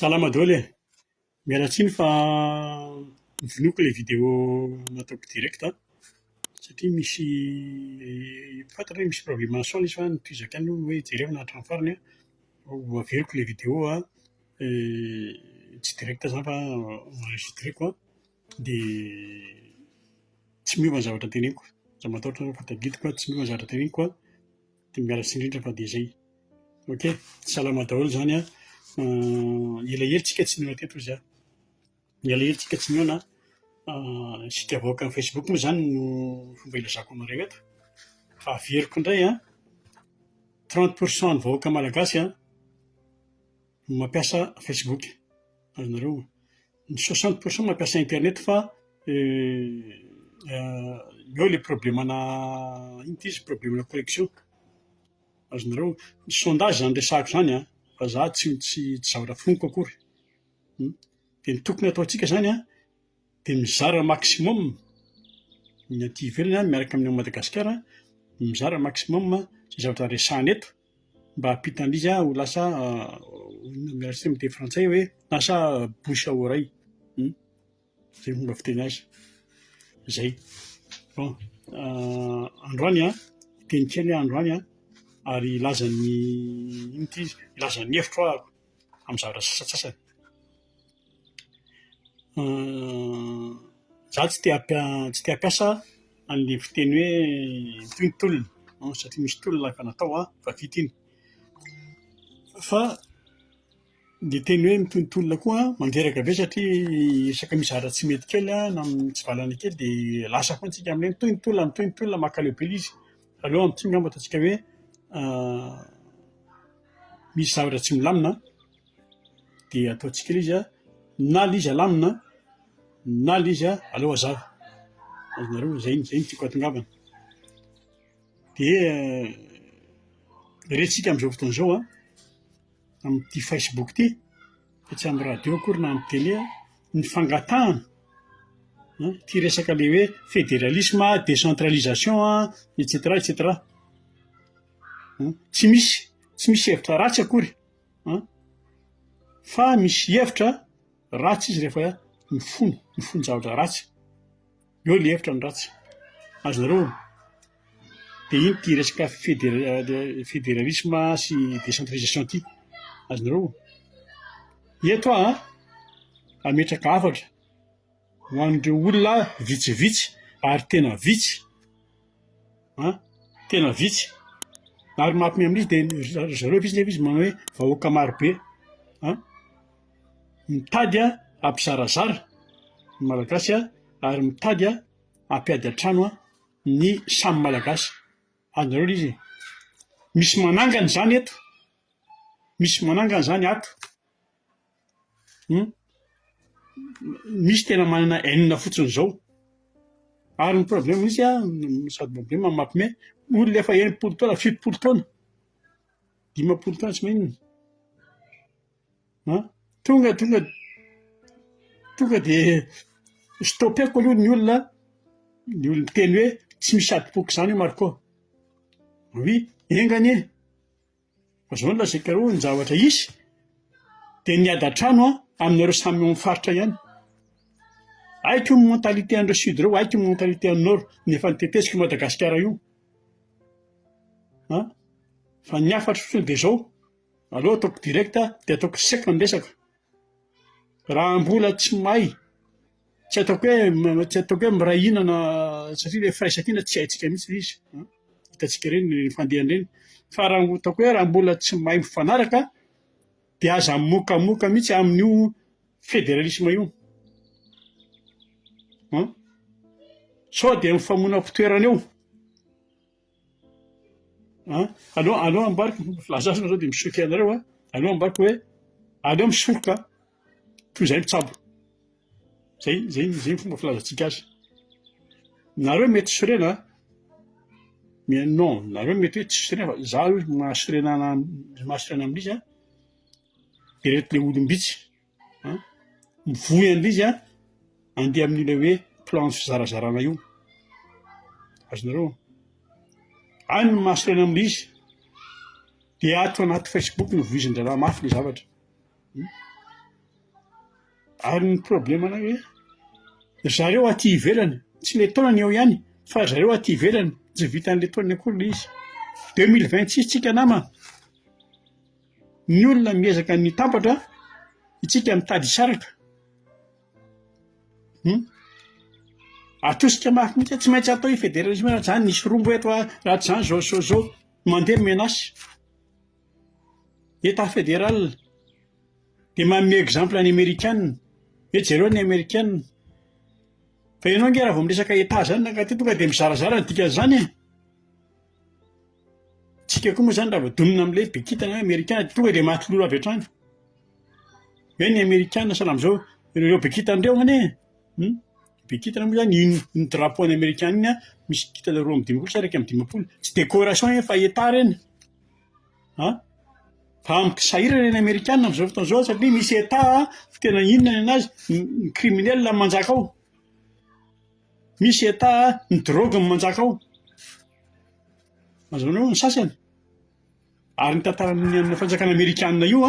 Salama daholo e. Miala tsiny fa novonoiko ilay vidéo nataoko direct satria misy fantatra hoe misy problème son izy fa nitohizako ihany hoe jereo nahatra ny farany ho averiko ilay vidéo tsy direct izany fa enregistreko dia tsy miova ny zavatra teneniko. Raha matahotra fa tadidiko tsy miova ny zavatra teneniko dia miala tsiny indrindra fa dia izay. Ok, salama daholo izany an. Elaela tsika tsy niona teto izy elaela tsika tsy niona. Isika avoaka amin'ny Facebook moa izany no fomba ilazako anareo eto. Fa averiko indray 30% ny vahoaka malagasy no mampiasa Facebook. Azonareo, ny 60% mampiasa internet fa eo ilay problèmena ino ty izy, problèmena connexion. Azonareo, ny sondage zany resahako izany fa za tsy zavatra foniko akory. Dia ny tokony ataontsika izany dia mizara maximum ny aty ivelany miaraka amin'ny Madagasikara, mizara maximum izay zavatra resahana eto mba hampita an'izy ho lasa mialatsiny amin'ny teny frantsay hoe lasa bouche à oreille. Izay fomba fiteny azy. Izay. Bon, androany teny kely androany ary ilazany ino ty izy, ilazany hevitro amin'ny zavatra sasatsasany. Za tsy te hampiasa an'ilay fiteny hoe mitohintolona satria misy tolona efa natao fa vita iny. Fa ilay teny hoe mitohintolona koa mandreraka be satria isaka misy zavatra tsy mety kely na tsy valana kely dia lasa foana tsika amin'ilay mitohintolona mankaleo be ilay izy. Aleo amin'ity ngamba ataontsika hoe misy zavatra tsy milamina dia ataontsika ilay izy na ilay izy alamina na ilay izy aleo hazava. Azonareo, izay no tiako hatongavana. Dia rehentsika amin'izao fotoana izao amin'ity Facebook ity, tsy amin'ny radio akory na amin'ny télé, ny fangatahana ity resaka ilay hoe fédéralisme, décentralisation etc etc. Tsy misy hevitra ratsy akory fa misy hevitra ratsy izy rehefa mifono zavatra ratsy. Eo ilay hevitra ny ratsy. Azonareo, dia iny ity resaka fédéralisme sy décentralisation ity. Azonareo, eto ametraka hafatra ho an'ireo olona vitsivitsy ary tena vitsy, tena vitsy. Ary mampime amin'izy dia zareo izy manao hoe vahoaka marobe mitady hampizarazara ny malagasy ary mitady hampiady an-trano ny samy malagasy. Azonareo ilay izy, misy manangana izany eto, misy manangana izany ato. Misy tena manana hainina fotsiny izao. Ary ny problème izy sady problème mampime olona efa 70 taona, 70 taona, 50 taona tsy maninona, tonga dia stopeko aloha ny olona miteny hoe tsy misy adipoka izany Marco. Oui, engany fa izao no lazainkareo ny zavatra isy dia niady an-trano aminareo samy amin'ny faritra ihany. Aiko ny mentalité an'ireo sud ireo, aiko ny mentalité an'ny nord, nefa niteteziko Madagasikara io. Fa ny hafatra fotsiny dia izao, aleo ataoko direct dia ataoko sec ny resaka. Raha mbola tsy mahay, tsy ataoko hoe miray hinana satria ilay firaisan-kina tsy haintsika mihitsy izy. Hitantsika ireny ny fandehany ireny. Fa raha ataoko hoe raha mbola tsy mahay mifanaraka dia aza mokamoka mihitsy amin'io fédéralisme io. Sao dia mifamoina-pitoerana eo. Aleo ambariko filazasana zao dia misoroka anareo aleo ambariko hoe aleo misoroka toy izay mitsabo. Zay ny fomba filazantsika azy. Nareo mety sorena mais non, nareo mety hoe tsy sorena fa za mahasorena amin'izy dia reto ilay olom-bitsy mivoy an'ilay izy andeha amin'ilay hoe plan fizarazarana io. Azonareo, any ny mahasorena amin'ilay izy dia ato anaty Facebook no voizin-draharaha mafy ilay zavatra. Ary ny problema na hoe zareo aty ivelany tsy le taonany eo ihany fa zareo aty ivelany tsy vitan'le taonany akory le izy 2026 tsika nama ny olona miezaka ny tambatra itsika mitady saraka atosika mafy mihitsy tsy maintsy atao i fédéralisme raha tsy zany nisy rombo eto raha tsy zany zao mandeha menasy état fédéral de manome exemple any américaine hoe jereo ny américaine fa ianao nge raha vao miresaka état zany naka ty tonga de mizarazara ny dikan'izany e tsika koa moa zany raha voadonina am'le be kitana hoe américain tonga de maty lolo avy hatrany hoe ny américaine salam'izao ireo be kitan'ireo ane be kitana moa zany ny drapeau ny américain iny a misy kitana 2 sy 1 tsy décoration fa état reny fa amikisahira reny américaine am'izao fotoana zao satria misy état tena inona ny anazy ny criminel manjaka ao misy état ny drogue manjaka ao azonao ny sasany ary ny tantaran'ny amin'ny fanjakana américaine io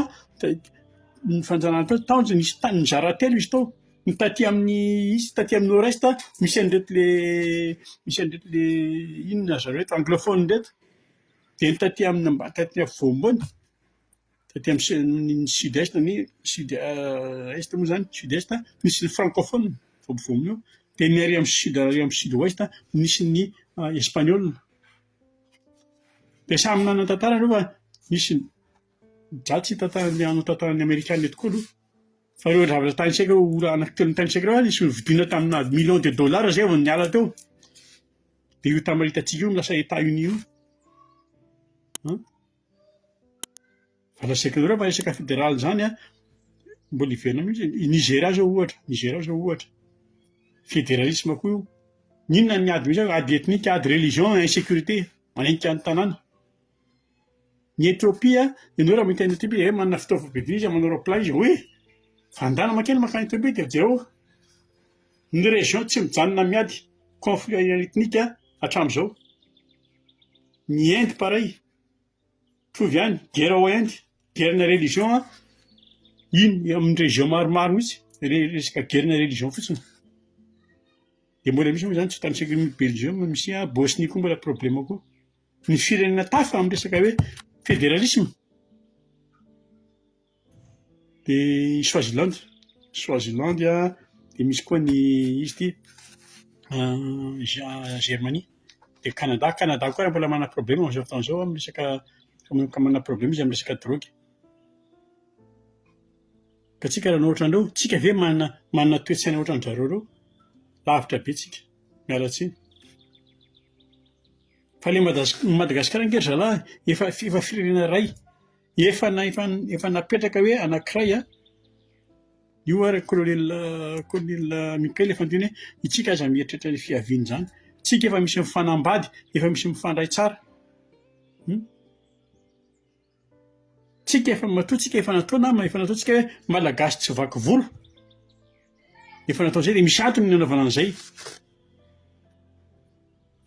ny fanjanana tao nisy tany nizara telo izy tao ny taty amin'ny nord-est misy an'ireto le inona zareo eto anglophone reto de ny taty afovoambony taty amin'ny sud-est ny sud-est moa zany sud-est misy ny francophone voambovomy io de ny ary amin'ny sud-ouest misy ny espagnol de samy nanana tantara aloha fa misy dratsy tantarany anao tantarany américaine tokoa aloha fa reo zavatra tanisaika ora anankitelo ny tanisaika reo nisy vidina tamina million de dollars zay vao niala teo de io tamaritatsika io milasa États-Unis io fa lasaika reo fa resaka fédéral zany mbola iverina mihitsy Nigeria zao ohatra fédéralisme koa io ninona ny ady mihitsy ady ethnique ady religion insécurité manenjika ny tanàna ny Éthiopie ianao raha mahita ny Éthiopie manana fitaovam-pidirana izy manao roplan izy hoe fandana makeny makany Éthiopie de jereo ny région tsy mijanona miady conflit ethnique hatramin'izao ny Inde pareil mitovy ihany guerre ao Inde guerre-na religion iny amin'ny région maromaro mihitsy resaka guerre-na religion fotsiny de mbola misy moa zany tsy tanisaika ny Belgium misy Bosnie koa mbola problème koa ny firenena tafa amin'ny resaka hoe fédéralisme de Swaziland de misy koa ny izy ty Germanie de Canada koa mbola manana problème amin'izao fotoan'izao amin'ny resaka manana problème izy amin'ny resaka drogue ka tsika raha ohatran'ireo tsika ve manana toe-tsaina ohatran'ny zareo reo lavitra be tsika miala tsiny fa le Madagasikara nge ry zalahy efa firenena ray efa napetraka hoe anankiray io ary colonel Michael efa antony hoe itsika aza mieritreritra ny fiaviany zany tsika efa misy mifanambady efa misy mifandray tsara tsika efa natao nama efa natao tsika hoe malagasy tsy vaky volo efa natao zay de misy antony ny anaovana an'izay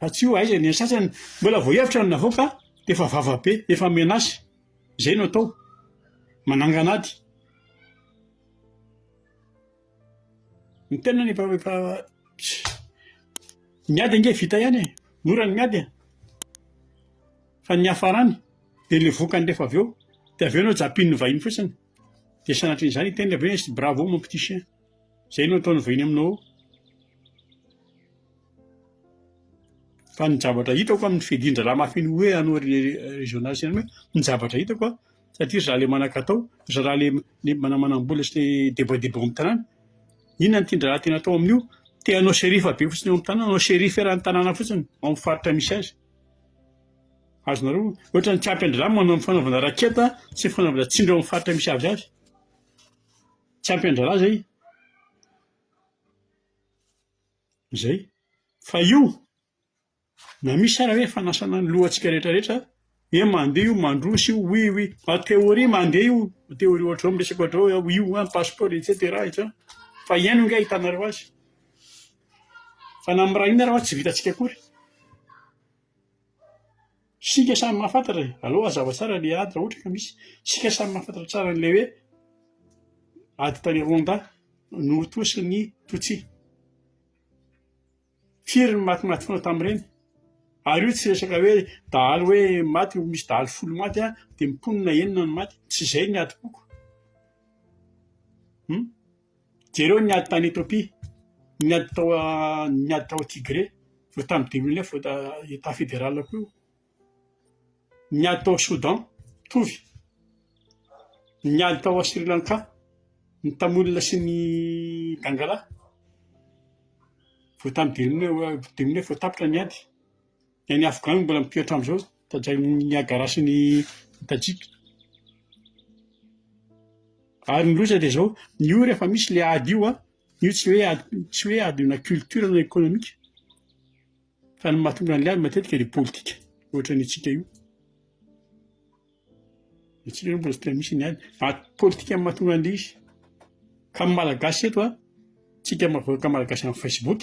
fa tsy io aiza ny sasany mbola voahevitra ny navoaka de efa vava be efa menasy zay no atao mananganady ny tena efa miady ange vita ihany mora ny miady fa ny hafarany de le vokany rehefa avy eo de avy eo anao japin'ny vahiny fotsiny de sanatr'izany tena avy eo sy bravo mon petit chien zay no ataon'ny vahiny aminao fa ny zavatra hitako amin'ny fedindra lamafiny hoe anao régional sy hoe ny zavatra hitako satria za le manan-katao za raha le manamanam-bola sy le débat amin'ny tanàna inona ny tindra raha tena atao amin'io te anao shérif be fotsiny eo amin'ny tanàna anao shérif raha ny tanàna fotsiny ao amin'ny faritra misy azy azonareo ohatra ny Tsimapendrelamo manao fanaovana raketa sy fanaovana tsindro amin'ny faritra misy azy Tsimapendrelamo zay fa io na misy ara hoe fanasana ny lohantsika rehetrarehetra hoe mandeha io mandrosy io oui théorie mandeha io théorie ohatrao miresaka ohatrao io passeport etc fa iaino nge ahitanareo azy fa na amin'ny raha ina raha tsy vitantsika akory sika samy mahafantatra aloha azava tsara le ady raha ohatra ka misy sika samy mahafantatra tsara n'le hoe ady tany Rwanda notosiny totsy firy ny matymaty foana tamin'ireny ary io tsy resaka hoe dahalo hoe maty misy dahalo folo maty a dia miponina enina ny maty tsy izay ny adi-poko jereo ny ady tany Etopia ny ady tao Tigré vao tamin'ny 2009 vao état fédéral koa io ny ady tao Soudan tovy ny ady tao Sri Lanka ny Tamolina sy ny Gangala vao tamin'ny 2009 vao tapitra ny ady ny Afghan mbola mipihatra amin'izao tadray ny Agara sy ny Tajika ary ny loza dia zao io rehefa misy le ady io io tsy hoe adina culture na économique fa ny mahatonga an'ilay ady matetika dia politika ohatra ny antsika io antsika io mbola tsy tena misy ny ady politika mahatonga an'ilay izy ka amin'ny malagasy eto tsika mavoaka malagasy amin'ny Facebook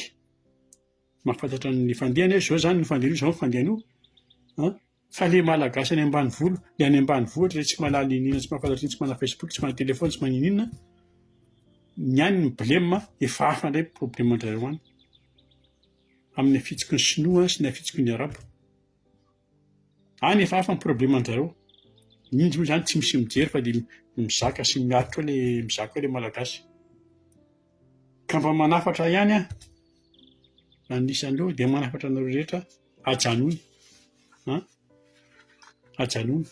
mahafantatra ny fandehana zao zany ny fandehana zao ny fandehana io fa le malagasy any ambanivolo le any ambanivohitra le tsy malaly inona tsy mahafantatra tsy mana Facebook tsy mana telefony tsy manina inona ny any ny blème efa hafa indray problème andrareo any amin'ny afitsiky ny sinoa sy ny afitsiky ny arabo any efa hafa ny problème andrareo indro moa zany tsy misy mijery fa dia mizaka sy miaritra le mizaka hoe le malagasy ka mba manafatra ihany anisan'ireo dia manafatra anareo rehetra ajanony ajanony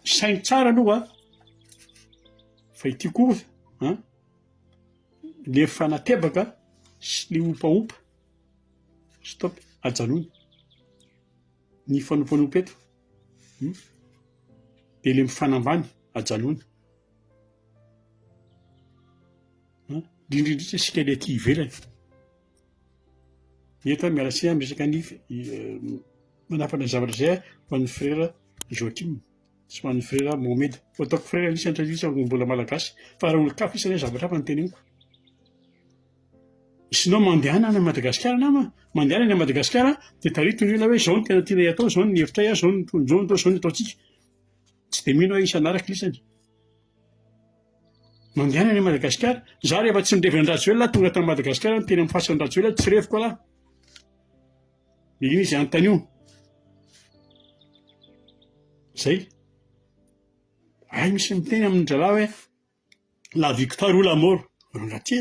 sainy tsara aloha fa ity koa le fanatebaka sy le opaopa stop ajanony ny fanompanompa eto dia le mifanambany ajanony indrindrindritra isika le aty ivelany eto miala tsiny amin'ny resaka ny manafatra ny zavatra izay ho an'ny frère Joachim sy ho an'ny frère Mohamed ho ataoko frère anisany satria mbola malagasy fa raha olo-kafa isany zavatra hafa ny teneniko sinao mandehana any Madagasikara nama mandehana any Madagasikara dia taritony olona hoe zao ny tena tiana atao zao ny hevitray zao ny tonjony atao zao ny ataontsika tsy dia mino hoe isanaraka lisany mandehana any Madagasikara za rehefa tsy nirevy an-Rajoelina tonga tany Madagasikara teny amin'ny fasiny Rajoelina tsy reviko alahy iny izy anontanio zay misy miteny amin'ny dralahy hoe la victoire ou la mort rangaty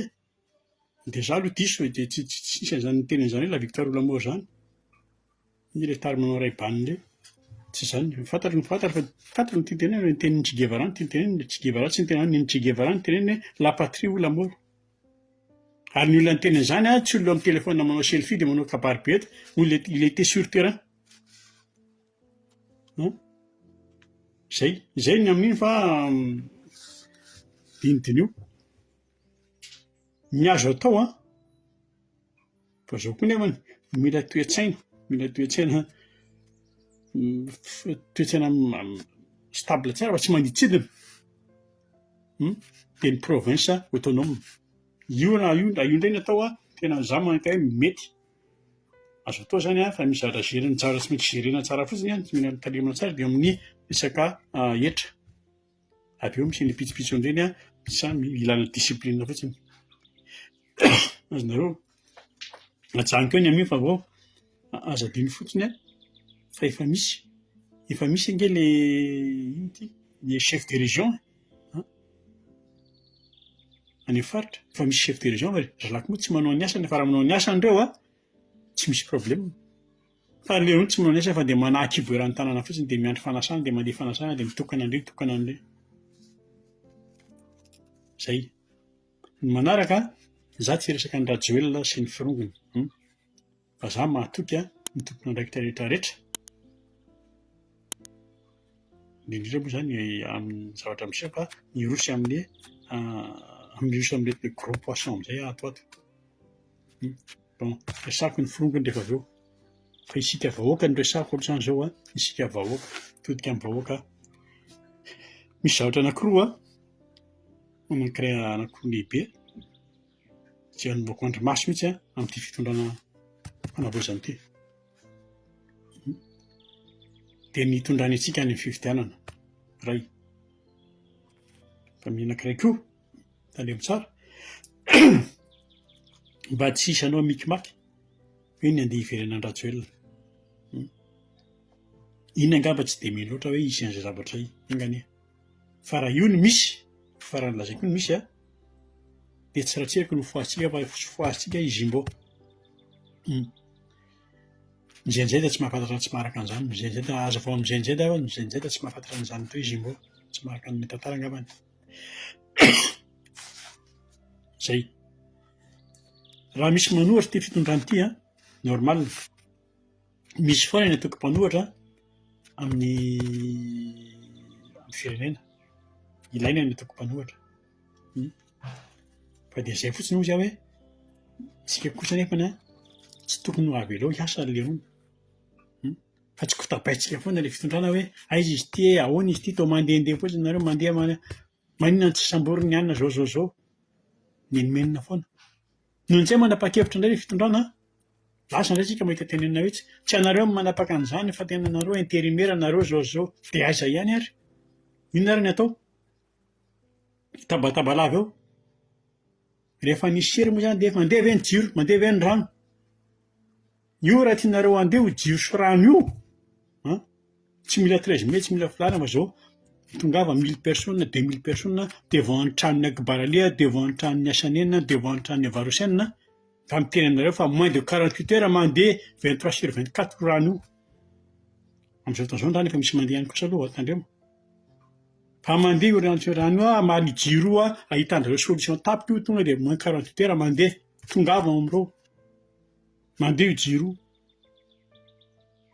dia za aloha diso dia tsy isan'izany teny an'izany hoe la victoire ou la mort zany izy le tary manao ray baniny ireo tsy zany fantatra fa ny tentenena ny tenin'ny Che Guevara ny tentenena Che Guevara tsy ny tenenany ny Che Guevara ny tenenany hoe la patrie ou la mort ary ny olona ny teny zany tsy olona amin'ny téléphone manao selfie dia manao kabary be eto il était sur terrain zay ny amin'iny fa dinidinio ny azo atao fa zao koa nefany mila toe-tsaina stable tsara fa tsy maniditsidina dia ny province autonome io indray ny atao tena za manata hoe mety azo atao zany fa misy zavatra gérena zavatra tsy mety gérena tsara fotsiny tsy mila mitalemana tsara dia amin'ny resaka hetra avy eo misy ny pitsopitso indreny ilana discipline fotsiny azonareo ajaniko eo ny amin'iny fa vao azadiny fotsiny fa efa misy ange le chef de région any faritra fa misy chef de région fa zalaky moa tsy manao ny asany fa raha manao ny asany ireo tsy misy problème fa leo tsy manao ny asany fa dia manahaky ivoeran'ny tanàna fotsiny dia miandry fanasana dia mandeha fanasana dia mitokana an'ireny zay ny manaraka za tsy resaka ny Rajoelina sy ny firongony fa za mahatoky ny tompona andraikitra rehetrarehetra indrindra moa zany amin'ny zavatra miseho fa ny rosy amin'ny rosy amin'ilay gros poisson amin'izay atoato bon resako ny firongony rehefa avy eo fa isika vahoaka ny resako ohatrany zao isika vahoaka todika amin'ny vahoaka misy zavatra anankiroa anankiray anankiroa lehibe tsy hanomboako andromaso mihitsy amin'ity fitondrana fanavozana ity dia ny hitondrany antsika any amin'ny fifidianana ray fa ny anankiray koa talemo tsara mba tsy hisy anao mikimaky hoe ny andeha ivelany an-dratsoelona. Iny angamba tsy dia mila loatra hoe hisy an'izay zavatra ingania. Fa raha io no misy, fa raha nolazaiko io no misy dia tsy ratseriko no foasintsika fa foasintsika izy mbô. Mizainjay dia tsy mahafantatra tsy maharaka an'izany, mizainjay dia aza vao mizainjay dia mizainjay dia tsy mahafantatra an'izany toy izy mbô, tsy maharaka ny tantara angambany. Zay. Raha misy manohatra ty fitondrana ity normal. Misy foana ny ataoko mpanohatra amin'ny firenena. Ilaina ny ataoko mpanohatra. Fa dia izay fotsiny hozy aho hoe tsika kosa nefany tsy tokony ho avy aloha hiasa aleroana. Fa tsy kotabaintsika foana ilay fitondrana hoe aiza izy ity, ahoana izy ity, tao mandehandeha fotsiny nareo mandeha maninona tsy samboriny ny anona zao. Menomenina foana. Noho tsy manapa-kevitra indray ilay fitondrana, lasa indray tsika mahita tenenina hoe tsy anareo manapaka an'izany fa tena nareo intérimaire nareo zao. Dia aiza ihany ary? Inona ary ny atao? Tabatabalava eo. Rehefa nisy sery moa izany dia mandeha ve ny jiro, mandeha ve ny rano? Io raha tianareo andeha ho jiro sy rano io, tsy mila 13 mai, tsy mila filàna fa zao tongava 1000 personnes, 2000 personnes devant ny tranon'ny Akbarale, devant ny tranon'ny Hasanena, devant ny tranon'ny Avarosenina, fa miteny aminareo fa moins de 48 heures mandeha 23/24 rano io. Amin'izao fotoana izao ndrany efa misy mandeha ihany kosa aloha tandremo. Fa mandeha io rano io amaly jiro io ahitan'ireo solution tapika io tonga dia moins 48 heures mandeha tongava amin'ireo. Mandeha io jiro io.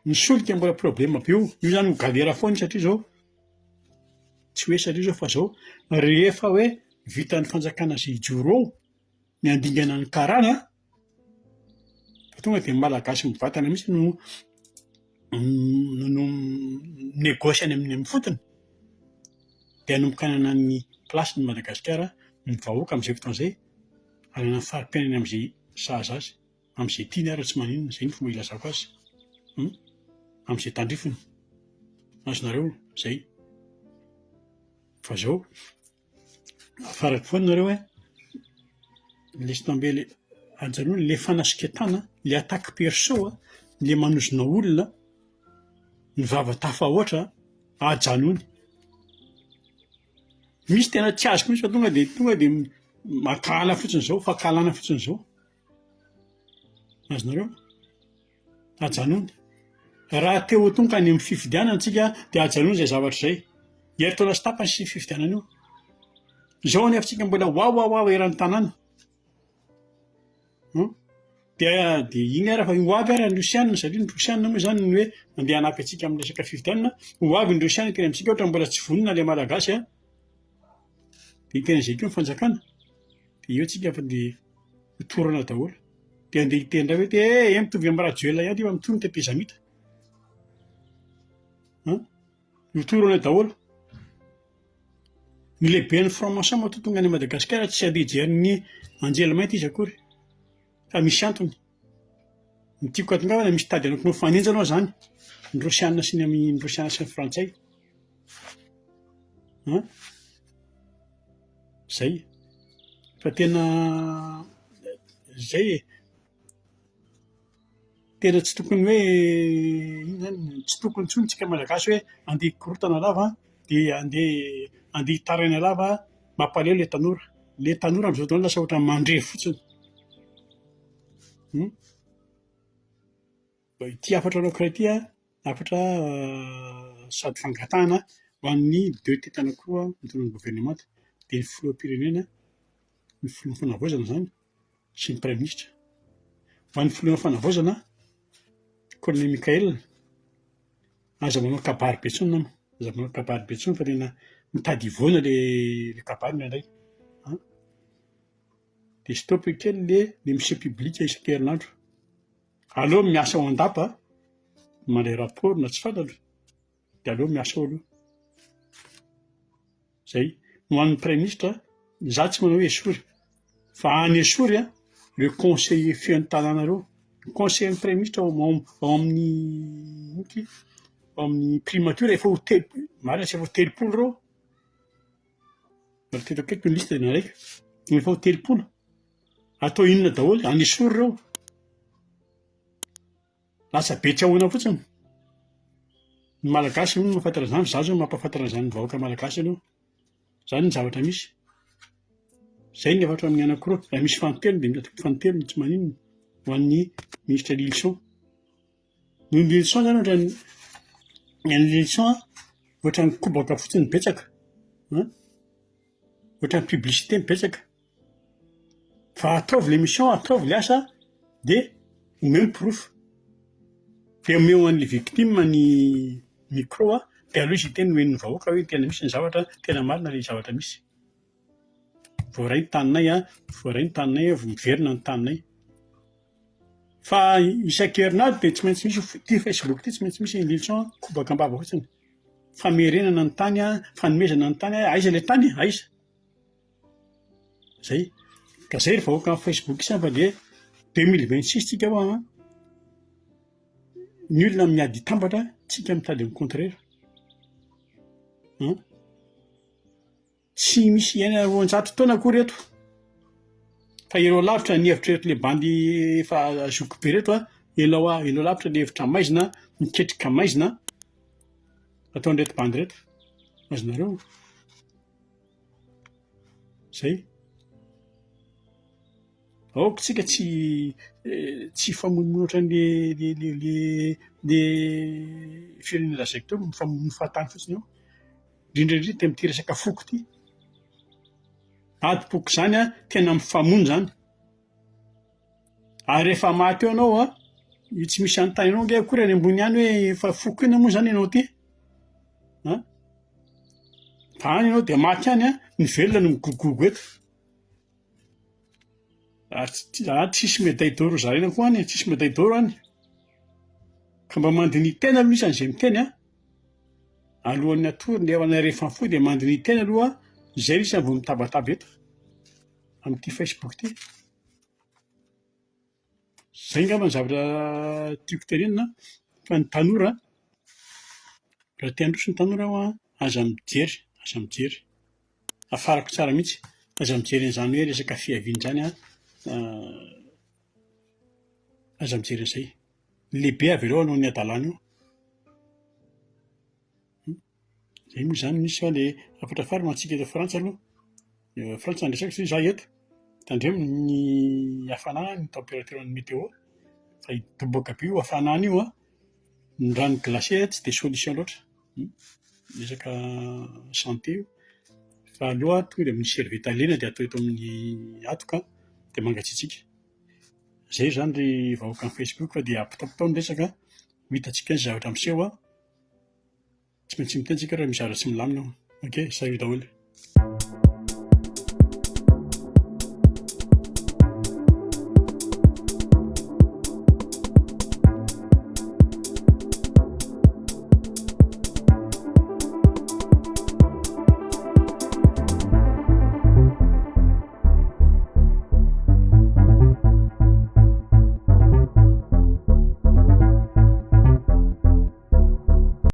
Ny solika mbola problème be io. Io zany ho galera foana satria zao tsy hoe satria zao fa zao rehefa hoe vita ny fanjakana izay jiro ao ny andingana ny karana fa tonga dia malagasy mivatana mihitsy no negôsy any amin'ny fotony dia hanombokanana ny plasy ny Madagasikara ny vahoaka amin'izay fotoana izay alana ny farim-piainany amin'izay sahaza azy, amin'izay tiany ary tsy maninona, izay ny fomba ilazako azy, amin'izay tandrifiny. Azonareo zay. Fa zao afarako foana nareo laisse tomber ajanona ilay fanasiketana, ilay attaque perso, ilay manozona olona, ny vava-tafahoatra ajanony. Misy tena tsy azoko mihitsy fa tonga dia makala fotsiny izao, fankalana fotsiny izao. Azonareo? Ajanony. Raha teo tonga any amin'ny fifidianana antsika dia ajanony izay zavatra izay. Herintaona sy tapany sy fifidianana io. Izao anefa tsika mbola hoaho eran'ny tanàna. Dia iny ary fa ho avy ary ny Rosianina satria ny Rosianina moa izany ny hoe mandeha hanampy antsika amin'ny resaka fifidianana. Ho avy ny Rosianina teny amintsika ohatra mbola tsy vonona ilay malagasy dia tena izay koa ny fanjakana. Dia eo tsika fa dia hotorana daholo. Dia andeha hiteny indray hoe mitovy amin'ny Radioelina ihany fa mitony tetezamita. Hotorana daholo. Ny lehiben'ny franc-maçon moa tonga any Madagasikara tsy andeha hijery anjelimainty izy akory. Fa misy antony. Ny tiako atongavana misy tady anao fanenjana anao izany. Ny Rosianina sy ny Rosianina sy ny Frantsay. Zay. Fa tena zay tena tsy tokony hoe tsy tokony intsony tsika malagasy hoe andeha hikorotana lava dia andeha hitaraina lava mampaleo ilay tanora. Ilay tanora amin'izao fotoana lasa ohatra mandre fotsiny. Ity hafatra anao iray ity hafatra sady fangatahana ho an'ny deux tête anankiroa mitondra ny gouvernemanta dia ny filoham-pirenena, ny filoha fanavaozana izany sy ny prime ministre. Ho an'ny filoha fanavaozana Colonel Mikael aza manao kabary Betsona nama, aza manao kabary Betsona fa tena mitady ivoana ilay kabary indraindray. Dia stop kely ilay mission publique isan-kerinandro. Aleo miasa ao an-dapa mandray rapport na tsy fantatro dia aleo miasa ao aloha. Zay. Ho an'ny prime ministre izaho tsy manao hoe esory fa any esory le conseiller feon'ny tanàna ireo. Ny conseiller prime ministre ao amin'ny primature efa ho marina tsy efa ho 30 ireo. Teto akaiky ny lista dia naraiky. Efa ho 30. atao inona daholo anisy ory reo lasa betsahoana fotsiny ny malagasy no mahafantatra izany za zao mampahafantatra izany ny vahoaka malagasy aloha zany ny zavatra misy zay ny efatra amin'ny anankiroa raha misy fanontelo dia mitatoky fanontelo tsy maninona ho an'ny ministra Lilson noho ny Lilson zany ohatra ny Lilson ohatra ny kobaka fotsiny betsaka ohatra ny publicité mibetsaka fa ataovy l'émission ataovy le asa dia omeo proof dia omeo an'le victime ny micro dia aloha izy teny hoen'ny vahoaka hoe tena misy ny zavatra tena marina ilay zavatra misy voaray ny taninay voaray ny taninay vao miverina ny taninay fa isan-kerinandro dia tsy maintsy misy ty Facebook ty tsy maintsy misy Lilson kobaka ambava fotsiny famerenana ny tany fanomezana ny tany aiza ilay tany aiza zay ka zay ry vahoaka amin'ny Facebook isany fa dia 2026 tsika ho ny olona miady hitambatra tsika mitady amin'ny contraire tsy misy iaina roanjato taona akory eto fa elao lavitra ny hevitra reto le bandy efa zoko be reto elao lavitra le hevitra maizina miketrika maizina ataon'reto bandy reto azonareo zay aoka tsika tsy famonomonotra le firenena lazaiko teo mifamonono fahatany fotsiny eo indrindraindrindra ty amin'ity resaka foko ty adi-poko zany tena mifamono zany ary rehefa maty eo anao tsy misy anontany anao nge akory any ambony any hoe fa foko ina moa zany ianao ty fa any ianao dia maty any ny velona no migogogo eto tsisy médaille d'or zarena koa any tsisy médaille d'or any ka mba mandiny tena aloha isan'izay miteny alohan'ny atory ny avana rehefa foy dia mandiny tena aloha zay isany vao mitabataba eto amin'ity Facebook ty zay ngamba ny zavatra tiako tenenina fa ny tanora raha te handroso ny tanora aza mijery afarako tsara mihitsy aza mijery an'izany hoe resaka fiaviana zany aza mijery an'izay lehibe avy ireo hanao ny adalana io zay moa zany misy le afatra fary mantsika eto Frantsa aloha Frantsa andresaka sy za eto tandremo ny hafanana ny température-ny météo fa hitoboaka be io hafanana io ny rano glacé tsy dia solution loatra resaka santé io fa aloha tonga dia amin'ny servieta lena dia atao eto amin'ny atoka dia mangatsiatsika zay zany ry vahoaka amin'ny Facebook fa dia ampitampitao ny resaka hitantsika ny zavatra miseho tsy maintsy miteny tsika raha mizara tsy milamina ok salut daholo